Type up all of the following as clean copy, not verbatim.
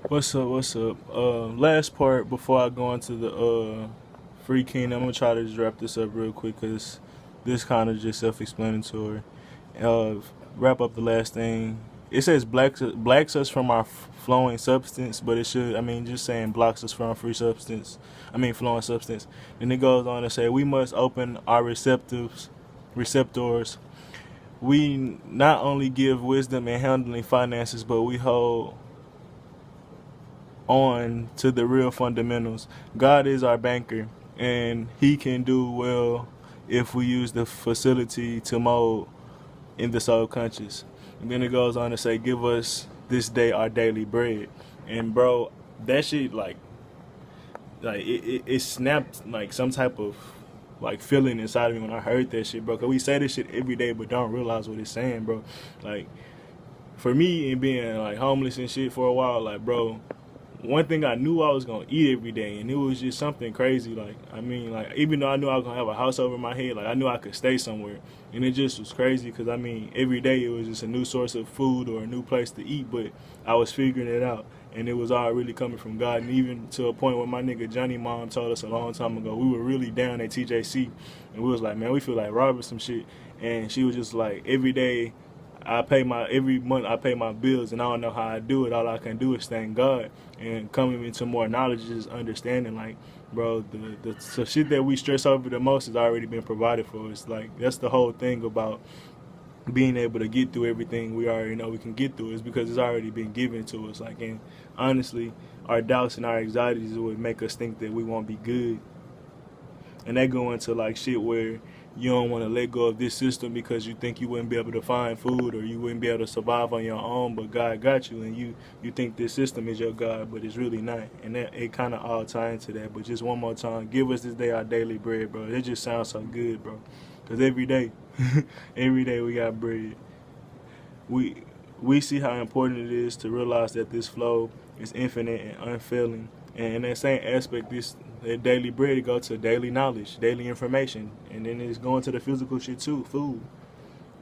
What's up? What's up? Last part before I go into the free kingdom, I'm gonna try to just wrap this up real quick because this kind of just self-explanatory. Uh, Wrap up the last thing. It says blacks us from our flowing substance, but it should. I mean, just saying blocks us from free substance. I mean, flowing substance. And it goes on to say we must open our receptors. We not only give wisdom in handling finances, but we hold on to the real fundamentals. God is our banker, and He can do well if we use the facility to mold in the soul conscious. And then it goes on to say, "Give us this day our daily bread." And bro, that shit it snapped like some type of like feeling inside of me when I heard that shit, bro. Cause we say this shit every day, but don't realize what it's saying, bro. Like for me, and being like homeless and shit for a while, like bro, one thing I knew I was gonna eat every day, and it was just something crazy. Like I mean, like even though I knew I was gonna have a house over my head, like I knew I could stay somewhere, and it just was crazy because I mean, every day it was just a new source of food or a new place to eat, but I was figuring it out, and it was all really coming from God. And even to a point where my nigga Johnny Mom told us a long time ago, we were really down at TJC, and we was like, man, we feel like robbing some shit, and she was just like, every day every month I pay my bills, and I don't know how I do it. All I can do is thank God, and coming into more knowledge is understanding, like, bro, the shit that we stress over the most has already been provided for us. Like that's the whole thing about being able to get through everything we already know we can get through is because it's already been given to us. Like, and honestly, our doubts and our anxieties would make us think that we won't be good, and they go into like shit where you don't want to let go of this system because you think you wouldn't be able to find food or you wouldn't be able to survive on your own, but God got you, and you think this system is your God, but it's really not. And that it kind of all ties into that. But just one more time, give us this day our daily bread, bro. It just sounds so good, bro, because every day every day we got bread. We we see how important it is to realize that this flow is infinite and unfailing. And in that same aspect, this that daily bread go to daily knowledge, daily information, and then it's going to the physical shit too, food.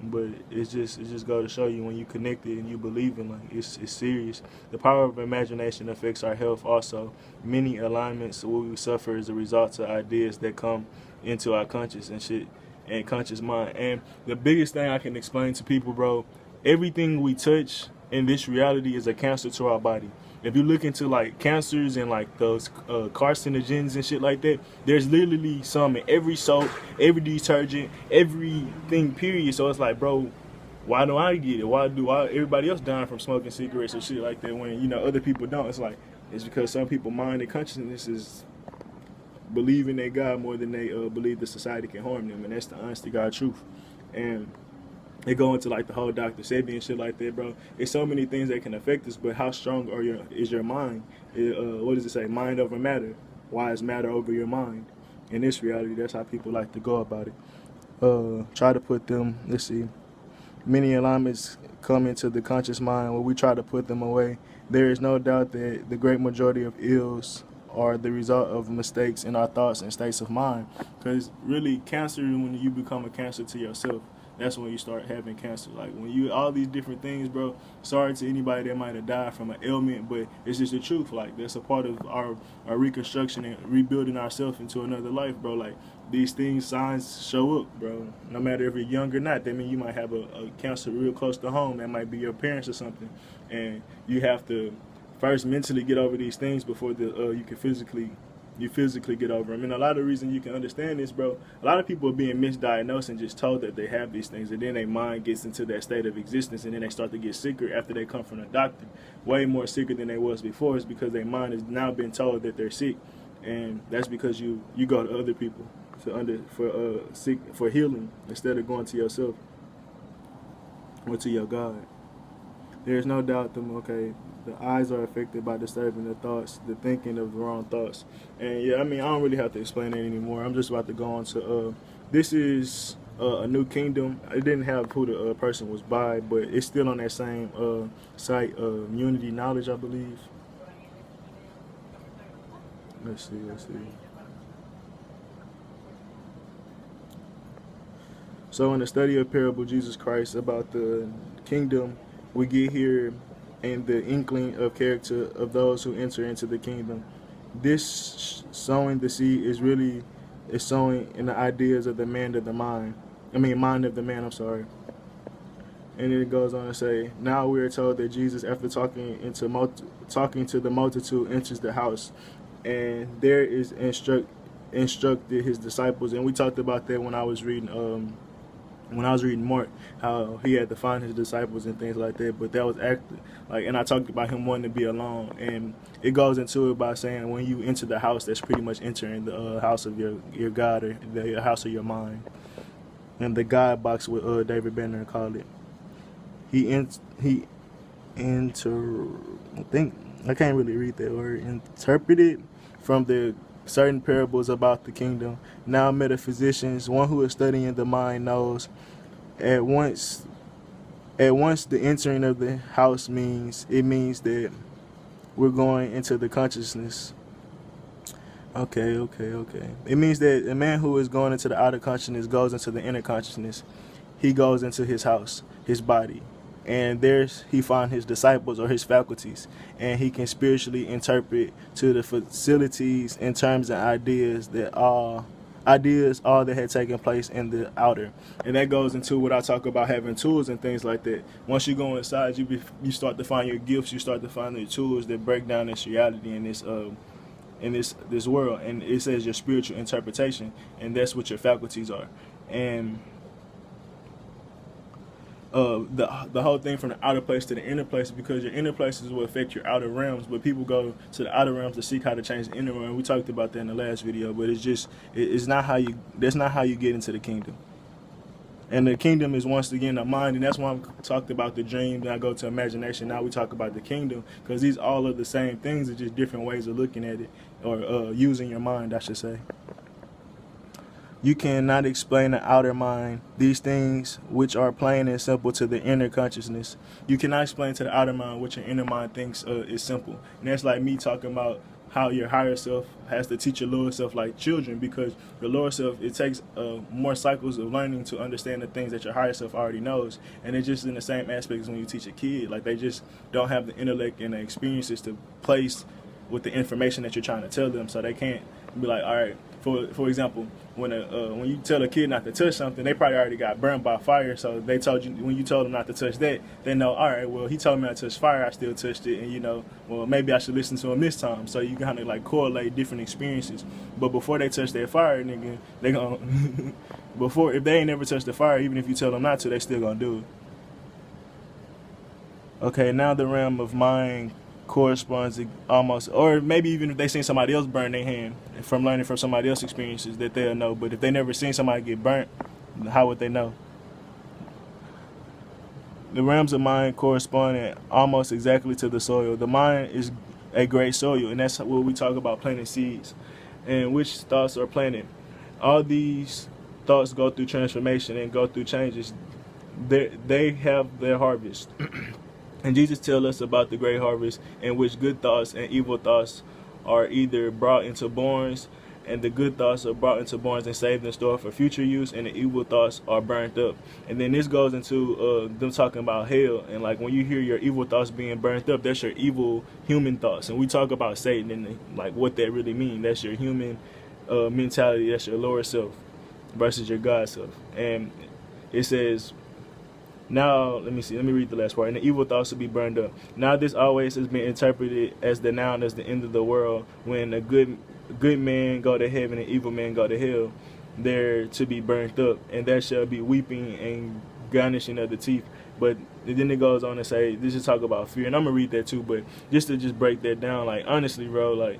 But it just go to show you when you connect it and you believe in, like, it's serious. The power of imagination affects our health also. Many alignments what we suffer as a result of ideas that come into our conscious and shit and conscious mind. And the biggest thing I can explain to people, bro, everything we touch in this reality is a cancer to our body. If you look into like cancers and like those carcinogens and shit like that, there's literally some in every soap, every detergent, everything. Period. So it's like, bro, why do I get it? Why everybody else dying from smoking cigarettes or shit like that when other people don't? It's like it's because some people mind and consciousness is believing in God more than they believe the society can harm them, and that's the honest to God truth. And they go into like the whole Dr. Sebi and shit like that, bro. It's so many things that can affect us, but how strong is your mind? What does it say? Mind over matter. Why is matter over your mind? In this reality, that's how people like to go about it. Try to put them. Let's see. Many alignments come into the conscious mind where we try to put them away. There is no doubt that the great majority of ills are the result of mistakes in our thoughts and states of mind. Because really, cancer, when you become a cancer to yourself, that's when you start having cancer. Like when you all these different things, bro. Sorry to anybody that might have died from an ailment, but it's just the truth. Like that's a part of our reconstruction and rebuilding ourselves into another life, bro. Like these things, signs show up, bro. No matter if you're young or not. That means you might have a cancer real close to home. That might be your parents or something, and you have to first mentally get over these things before you can physically get over them. And a lot of the reason you can understand this, bro, a lot of people are being misdiagnosed and just told that they have these things, and then their mind gets into that state of existence, and then they start to get sicker after they come from the doctor, way more sicker than they was before. It's because their mind has now been told that they're sick, and that's because you go to other people for healing instead of going to yourself or to your God. There's no doubt the eyes are affected by disturbing the thoughts, the thinking of the wrong thoughts. And yeah, I mean, I don't really have to explain it anymore. I'm just about to go on to, this is a new kingdom. It didn't have who the person was by, but it's still on that same site, Unity Knowledge, I believe. Let's see. So in the study of parable Jesus Christ about the kingdom, we get here and the inkling of character of those who enter into the kingdom. This sowing the seed is sowing in the ideas of the man of the mind. Mind of the man. I'm sorry. And then it goes on to say, now we are told that Jesus, after talking to the multitude, enters the house, and there is instructed his disciples. And we talked about that when I was reading Mark, how he had to find his disciples and things like that. But that was and I talked about him wanting to be alone, and it goes into it by saying when you enter the house, that's pretty much entering the house of your God, or the house of your mind, and the God box, what David Banner called it. I can't really read that word. Interpreted from the certain parables about the kingdom. Now metaphysicians, one who is studying the mind, knows at once the entering of the house means that we're going into the consciousness. Okay. It means that a man who is going into the outer consciousness goes into the inner consciousness. He goes into his house, his body. And there's he finds his disciples or his faculties, and he can spiritually interpret to the facilities and terms and ideas all that had taken place in the outer. And that goes into what I talk about, having tools and things like that. Once you go inside, you start to find your gifts, you start to find the tools that break down this reality in this world. And it says your spiritual interpretation, and that's what your faculties are. And the whole thing from the outer place to the inner place, because your inner places will affect your outer realms, but people go to the outer realms to seek how to change the inner realm. We talked about that in the last video, but that's not how you get into the kingdom. And the kingdom is, once again, the mind, and that's why I talked about the dream, then I go to imagination, now we talk about the kingdom, because these all are the same things, it's just different ways of looking at it, or using your mind, I should say. You cannot explain the outer mind, these things which are plain and simple to the inner consciousness. You cannot explain to the outer mind what your inner mind thinks is simple. And that's like me talking about how your higher self has to teach your lower self like children, because the lower self, it takes more cycles of learning to understand the things that your higher self already knows. And it's just in the same aspect as when you teach a kid. Like, they just don't have the intellect and the experiences to place with the information that you're trying to tell them, so they can't be like, all right, for example, when you tell a kid not to touch something, they probably already got burned by fire, so they told you, when you told them not to touch that, they know, all right, well, he told me not to touch fire, I still touched it, and well, maybe I should listen to him this time. So you kind of like correlate different experiences. But before they touch that fire, nigga, they gonna if they ain't never touched the fire, even if you tell them not to, they still gonna do it. Okay, now the realm of mind corresponds to almost, or maybe even if they seen somebody else burn their hand, from learning from somebody else's experiences, that they'll know. But if they never seen somebody get burnt, how would they know? The realms of mind correspond almost exactly to the soil. The mind is a great soil, and that's what we talk about, planting seeds, and which thoughts are planted. All these thoughts go through transformation and go through changes. They have their harvest. And Jesus tells us about the great harvest, in which good thoughts and evil thoughts are either brought into barns, and the good thoughts are brought into barns and saved and stored for future use, and the evil thoughts are burnt up. And then this goes into them talking about hell, and like when you hear your evil thoughts being burnt up, that's your evil human thoughts. And we talk about Satan and like what that really means. That's your human mentality, that's your lower self versus your God self. And it says, now, let me read the last part. And the evil thoughts will be burned up. Now this always has been interpreted as the noun, as the end of the world. When a good man go to heaven and evil man go to hell, they're to be burnt up. And there shall be weeping and garnishing of the teeth. But then it goes on to say, this is talk about fear. And I'm going to read that too. But just to break that down, like, honestly, bro, like,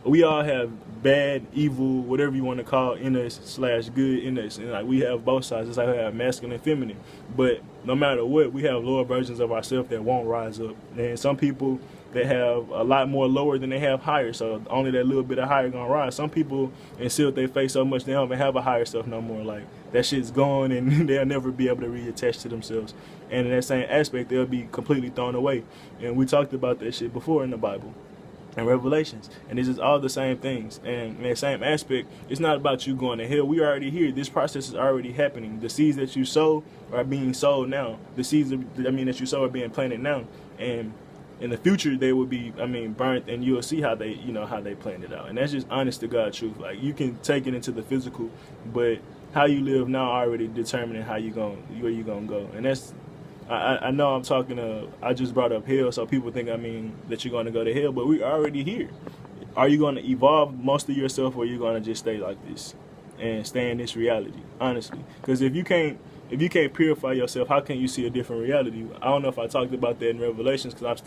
we all have bad, evil, whatever you want to call in us / good in us, and like we have both sides. It's like we have masculine and feminine, but no matter what, we have lower versions of ourselves that won't rise up, and some people that have a lot more lower than they have higher, so only that little bit of higher gonna rise. Some people until they face so much, they don't even have a higher self no more. Like, that shit's gone, and they'll never be able to reattach to themselves, and in that same aspect, they'll be completely thrown away. And we talked about that shit before in the Bible. and Revelations, and this is all the same things. And in that same aspect, it's not about you going to hell. We already here. This process is already happening. The seeds that you sow are being sowed now. The seeds that you sow are being planted now, and in the future they will be burnt, and you'll see how they how they planned it out. And that's just honest to God truth. Like, you can take it into the physical, but how you live now already determining where you gonna go. And that's, I know I'm talking I just brought up hell, so people think that you're gonna go to hell, but we're already here. Are you gonna evolve most of yourself, or are you gonna just stay like this and stay in this reality? Honestly, because if you can't purify yourself, how can you see a different reality? I don't know if I talked about that in Revelations, because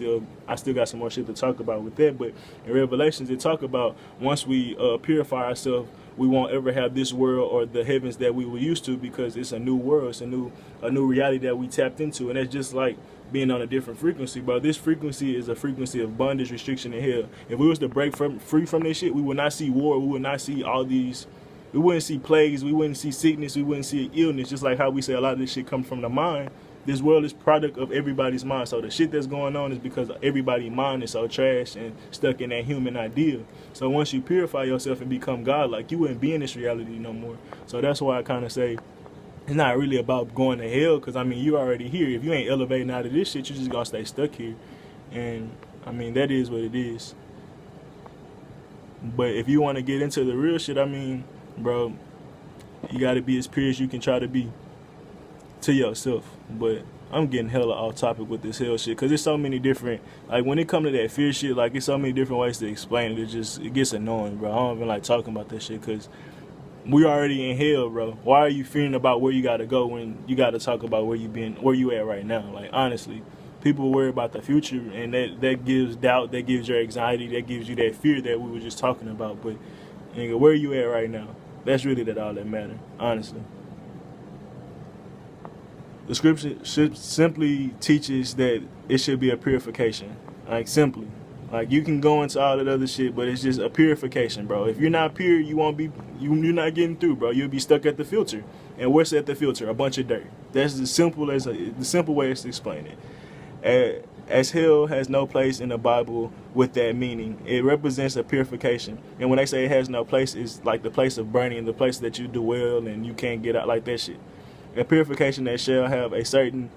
I still got some more shit to talk about with that. But in Revelations, it talk about once we purify ourselves, we won't ever have this world or the heavens that we were used to, because it's a new world, it's a new reality that we tapped into. And that's just like being on a different frequency, bro. This frequency is a frequency of bondage, restriction, and hell. If we was to break free from this shit, we would not see war, we would not see all these. We wouldn't see plagues, we wouldn't see sickness, we wouldn't see illness. Just like how we say a lot of this shit comes from the mind. This world is product of everybody's mind. So the shit that's going on is because everybody's mind is so trash and stuck in that human ideal. So once you purify yourself and become God, like, you wouldn't be in this reality no more. So that's why I kind of say it's not really about going to hell, because you already here. If you ain't elevating out of this shit, you just gonna stay stuck here. And that is what it is. But if you want to get into the real shit, bro, you gotta be as pure as you can try to be to yourself. But I'm getting hella off topic with this hell shit, because there's so many different, like, when it comes to that fear shit, like, it's so many different ways to explain it. It gets annoying, bro. I don't even like talking about that shit, because we already in hell, bro. Why are you fearing about where you gotta go when you gotta talk about where you at right now? Like, honestly, people worry about the future, and that gives doubt, that gives your anxiety, that gives you that fear that we were just talking about. But nigga, where you at right now? That's really all that matters, honestly. The scripture simply teaches that it should be a purification. Like, simply. Like, you can go into all that other shit, but it's just a purification, bro. If you're not pure, you're not getting through, bro. You'll be stuck at the filter. And what's at the filter? A bunch of dirt. That's the simple way to explain it. As hell has no place in the Bible with that meaning. It represents a purification. And when they say it has no place, it's like the place of burning, the place that you dwell and you can't get out, like that shit. A purification that shall have a certain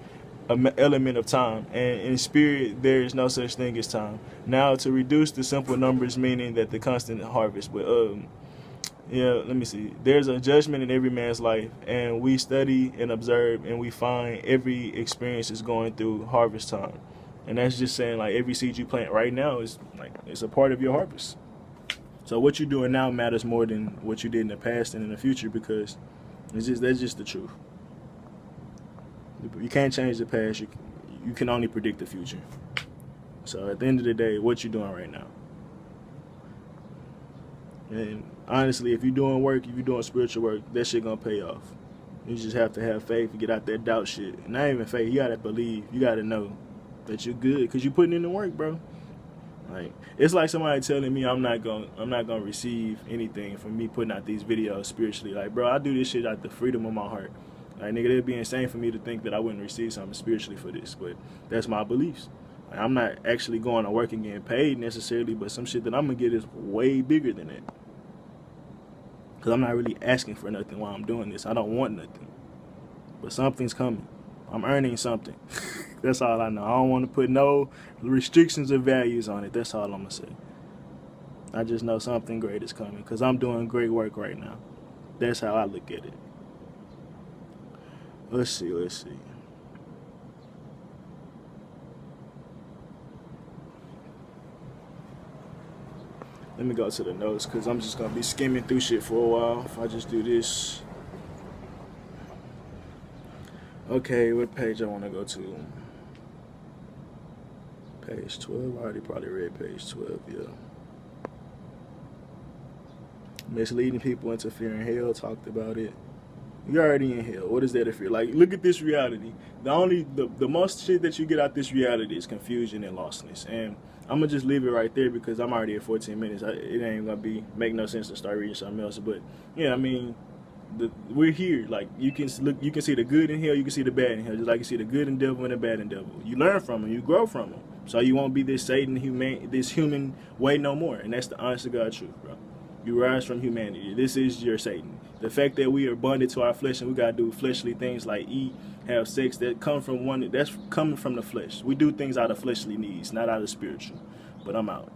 element of time. And in spirit, there is no such thing as time. Now, to reduce the simple numbers, meaning that the constant harvest. But, let me see. There's a judgment in every man's life, and we study and observe, and we find every experience is going through harvest time. And that's just saying, like, every seed you plant right now is like, it's a part of your harvest. So what you're doing now matters more than what you did in the past and in the future, because that's just the truth. You can't change the past. You can only predict the future. So at the end of the day, what you doing right now? And honestly, if you're doing work, if you're doing spiritual work, that shit gonna pay off. You just have to have faith and get out that doubt shit. And not even faith, you gotta believe. You gotta know that you're good, because you're putting in the work, bro. Like, it's like somebody telling me I'm not gonna receive anything from me putting out these videos spiritually. Like, bro, I do this shit out the freedom of my heart. Like, nigga, it'd be insane for me to think that I wouldn't receive something spiritually for this, but that's my beliefs. Like, I'm not actually going to work and getting paid necessarily, but some shit that I'm gonna get is way bigger than that. Because I'm not really asking for nothing while I'm doing this. I don't want nothing, but something's coming. I'm earning something. That's all I know. I don't want to put no restrictions or values on it. That's all I'm going to say. I just know something great is coming, because I'm doing great work right now. That's how I look at it. Let's see. Let me go to the notes, because I'm just going to be skimming through shit for a while if I just do this. Okay, what page I want to go to? Page 12. I already probably read page 12, yeah. Misleading people into fearing hell, talked about it. You're already in hell. What is that if you're like, look at this reality. The most shit that you get out this reality is confusion and lostness. And I'm going to just leave it right there, because I'm already at 14 minutes. It ain't going to make no sense to start reading something else. But, yeah, we're here. Like, you can see the good in hell, you can see the bad in hell, just like you see the good in devil and the bad in devil. You learn from them, you grow from them. So you won't be this this human way no more. And that's the honest to God truth, bro. You rise from humanity. This is your Satan. The fact that we are bonded to our flesh and we gotta do fleshly things like eat, have sex, that's coming from the flesh. We do things out of fleshly needs, not out of spiritual. But I'm out.